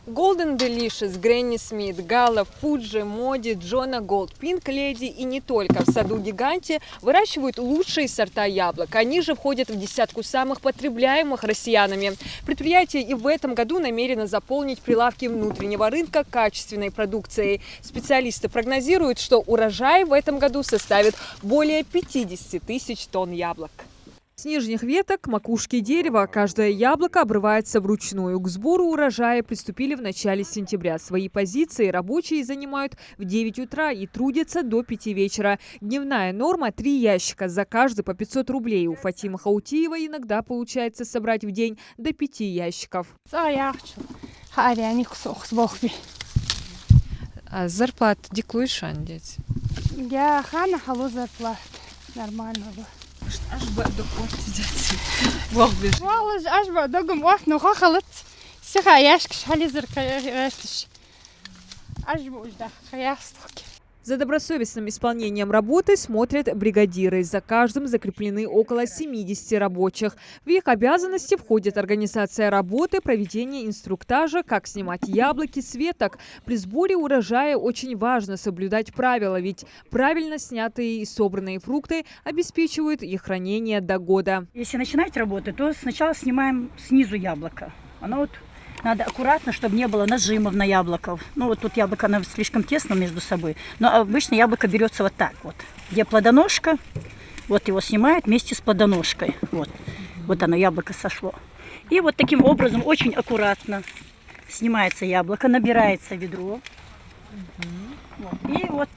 Golden Delicious, Granny Smith, Gala, Fuji, Моди, Джона, Gold, Pink Lady и не только. В саду-гиганте выращивают лучшие сорта яблок. Они же входят в десятку самых потребляемых россиянами. Предприятие и в этом году намерено заполнить прилавки внутреннего рынка качественной продукцией. Специалисты прогнозируют, что урожай в этом году составит более 50 тысяч тонн яблок. С нижних веток к макушке дерева каждое яблоко обрывается вручную. К сбору урожая приступили в начале сентября. Свои позиции рабочие занимают в 9 утра и трудятся до 5 вечера. Дневная норма – 3 ящика, за каждый по 500 рублей. У Фатимы Хаутиева иногда получается собрать в день до 5 ящиков. А зарплату декларуешь, андеть? Я хана халу зарплат. Нормально. Аж бы доход идет. Бог бежит. Аж бы догом вах, но хахалат. Сиха яшк шализер каяштиш. Аж бы ужда хаясток. За добросовестным исполнением работы смотрят бригадиры. За каждым закреплены около 70 рабочих. В их обязанности входит организация работы, проведение инструктажа, как снимать яблоки с веток. При сборе урожая очень важно соблюдать правила, ведь правильно снятые и собранные фрукты обеспечивают их хранение до года. Если начинать работу, то сначала снимаем снизу яблоко. Оно вот надо аккуратно, чтобы не было нажимов на яблоко. Ну вот тут яблоко оно слишком тесно между собой. Но обычно яблоко берется вот так вот. Где плодоножка, вот его снимают вместе с плодоножкой. Вот оно, яблоко сошло. И вот таким образом очень аккуратно снимается яблоко, набирается ведро. И вот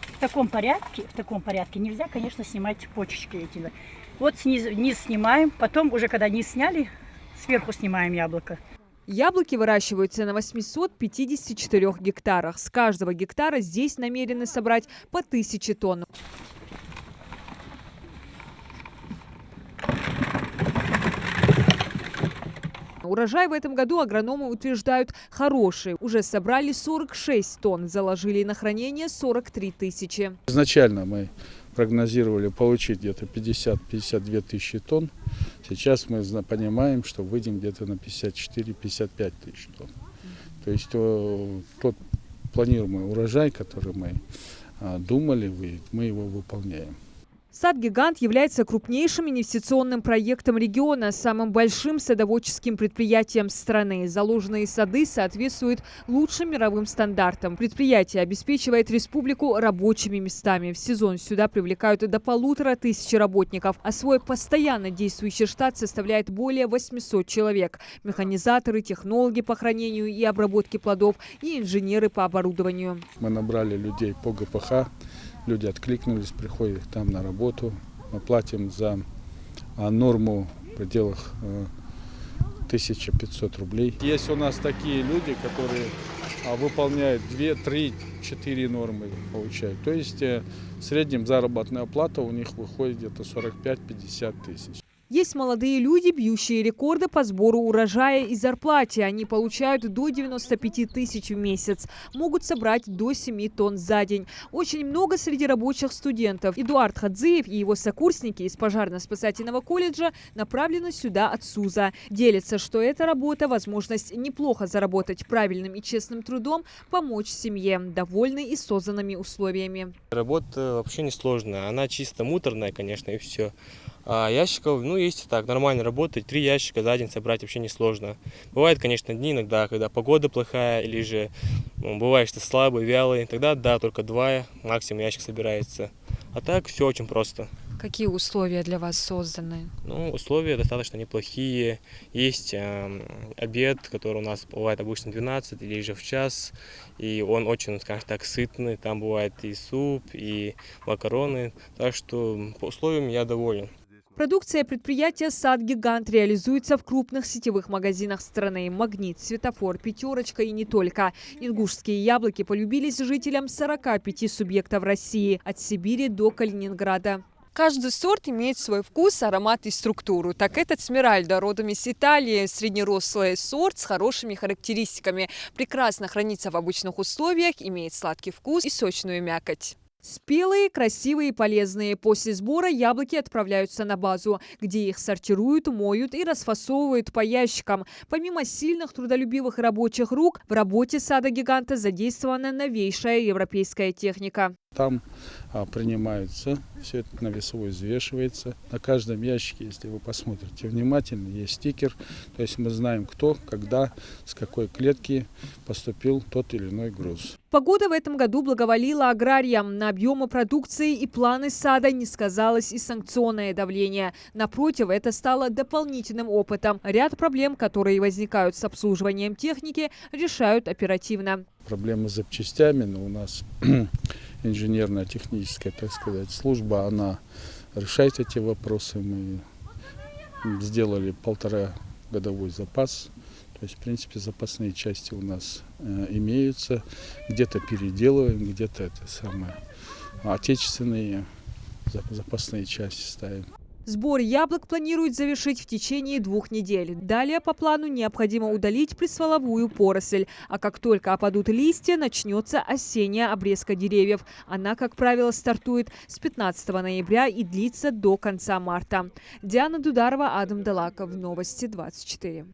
в таком порядке нельзя, конечно, снимать почечки эти. Вот низ снимаем, потом уже когда низ сняли, сверху снимаем яблоко. Яблоки выращиваются на 854 гектарах. С каждого гектара здесь намерены собрать по 1000 тонн. Урожай в этом году агрономы утверждают хороший. Уже собрали 46 тонн, заложили на хранение 43 тысячи. Изначально мы прогнозировали получить где-то 50-52 тысячи тонн. Сейчас мы понимаем, что выйдем где-то на 54-55 тысяч тонн. То есть тот планируемый урожай, который мы думали, мы его выполняем. Сад-гигант является крупнейшим инвестиционным проектом региона, самым большим садоводческим предприятием страны. Заложенные сады соответствуют лучшим мировым стандартам. Предприятие обеспечивает республику рабочими местами. В сезон сюда привлекают до 1500 работников, а свой постоянно действующий штат составляет более 800 человек. Механизаторы, технологи по хранению и обработке плодов и инженеры по оборудованию. Мы набрали людей по ГПХ. Люди откликнулись, приходят там на работу. Мы платим за норму в пределах 1500 рублей. Есть у нас такие люди, которые выполняют 2, 3, 4 нормы получают. То есть в среднем заработная плата у них выходит где-то 45-50 тысяч. Есть молодые люди, бьющие рекорды по сбору урожая и зарплате. Они получают до 95 тысяч в месяц. Могут собрать до 7 тонн за день. Очень много среди рабочих студентов. Эдуард Хадзиев и его сокурсники из пожарно-спасательного колледжа направлены сюда от СУЗа. Делятся, что эта работа – возможность неплохо заработать правильным и честным трудом, помочь семье, довольны и созданными условиями. Работа вообще не сложная. Она чисто муторная, конечно, и все. А ящиков, есть так, нормально работать. 3 ящика за день собрать вообще несложно. Бывают, конечно, дни иногда, когда погода плохая, или же бывает, что слабый, вялый. Тогда, да, только 2 максимум ящик собирается. А так все очень просто. Какие условия для вас созданы? Условия достаточно неплохие. Есть обед, который у нас бывает обычно 12 или же в час. И он очень, скажем так, сытный. Там бывает и суп, и макароны. Так что по условиям я доволен. Продукция предприятия «Сад-гигант» реализуется в крупных сетевых магазинах страны. «Магнит», «Светофор», «Пятерочка» и не только. Ингушские яблоки полюбились жителям 45 субъектов России, от Сибири до Калининграда. Каждый сорт имеет свой вкус, аромат и структуру. Так этот Смиральда, родом из Италии, среднерослый сорт с хорошими характеристиками. Прекрасно хранится в обычных условиях, имеет сладкий вкус и сочную мякоть. Спелые, красивые и полезные. После сбора яблоки отправляются на базу, где их сортируют, моют и расфасовывают по ящикам. Помимо сильных трудолюбивых рабочих рук, в работе сада-гиганта задействована новейшая европейская техника. Там принимается, все это на весовой взвешивается. На каждом ящике, если вы посмотрите внимательно, есть стикер. То есть мы знаем, кто, когда, с какой клетки поступил тот или иной груз. Погода в этом году благоволила аграриям. На объемы продукции и планы сада не сказалось и санкционное давление. Напротив, это стало дополнительным опытом. Ряд проблем, которые возникают с обслуживанием техники, решают оперативно. Проблемы с запчастями, но у нас инженерная, техническая, так сказать, служба, она решает эти вопросы. Мы сделали 1,5-годовой запас. То есть, в принципе, запасные части у нас имеются. Где-то переделываем, где-то это самое. Отечественные запасные части ставим. Сбор яблок планируют завершить в течение 2 недель. Далее по плану необходимо удалить пристволовую поросль. А как только опадут листья, начнется осенняя обрезка деревьев. Она, как правило, стартует с 15 ноября и длится до конца марта. Диана Дударова, Адам Далаков. Новости 24.